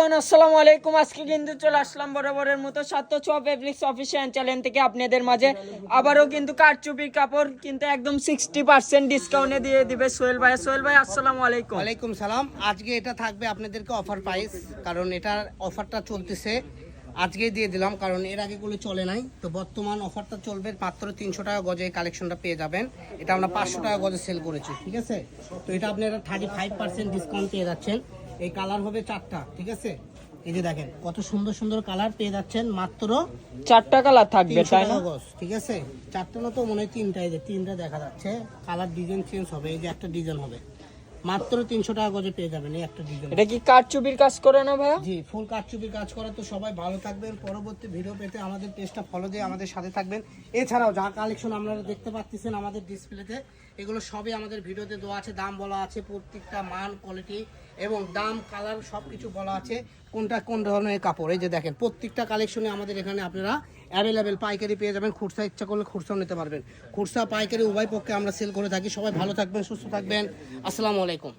Everyone আসসালামু আলাইকুম। আজকে কিন্তু চলে আসলাম বরাবরের মতো সাতশো ফেব্রিক্স অফিসিয়াল চ্যানেল থেকে আপনাদের মাঝে আবারও কিন্তু কারচুপির কাপড় কিন্তু একদম 60% ডিসকাউন্টে দিয়ে দিবে সোহেল ভাই। সোহেল ভাই আসসালামু আলাইকুম। ওয়ালাইকুম সালাম। আজকে এটা থাকবে আপনাদেরকে অফার প্রাইস, কারণ এটার অফারটা চলতেছে, আজকেই দিয়ে দিলাম, কারণ এর আগেগুলো চলে নাই। তো বর্তমান অফারটা চলবে, মাত্র 300 টাকা গজে এই কালেকশনটা পেয়ে যাবেন। এটা আমরা 500 টাকা গজে সেল করেছি, ঠিক আছে। তো এটা আপনারা 35% ডিসকাউন্ট পেয়ে যাচ্ছেন। এই কালার হবে 4টা, ঠিক আছে। এই যে দেখেন কত সুন্দর সুন্দর কালার পেয়ে যাচ্ছেন, মাত্র 4টা কালার থাকবে, 300 তাই না? টাকা গজ, ঠিক আছে। 4টা না তো মনে হয় 3টা, এই যে 3টা দেখা যাচ্ছে। কালার ডিজাইন চেঞ্জ হবে, এই যে একটা ডিজাইন হবে, মাত্র 300 টাকা গজে পেয়ে যাবেন এই একটা ডিজাইন। এটা কি কারচুপির কাজ করে না ভাইয়া? জি, ফুল কারচুপি কাজ করা। তো সবাই ভালো থাকবেন, পরবর্তী ভিডিও পেতে আমাদের পেজটা ফলো দিয়ে আমাদের সাথে থাকবেন। এছাড়াও যা কালেকশন আপনারা দেখতে পাচ্ছেন আমাদের ডিসপ্লেতে, এগুলো সবই আমাদের ভিডিওতে দেওয়া আছে, দাম বলা আছে, প্রত্যেকটা মান কোয়ালিটি এবং দাম কালার সব কিছু বলা আছে, কোনটা কোন ধরনের কাপড়। এই যে দেখেন প্রত্যেকটা কালেকশনে আমাদের এখানে আপনারা অ্যাভেলেবেল পাইকারি পেয়ে যাবেন, খুচরা ইচ্ছা করলে খুচরাও নিতে পারবেন। খুচরা পাইকারি উভয় পক্ষে আমরা সেল করে থাকি। সবাই ভালো থাকবেন, সুস্থ থাকবেন। আসসালামু আলাইকুম।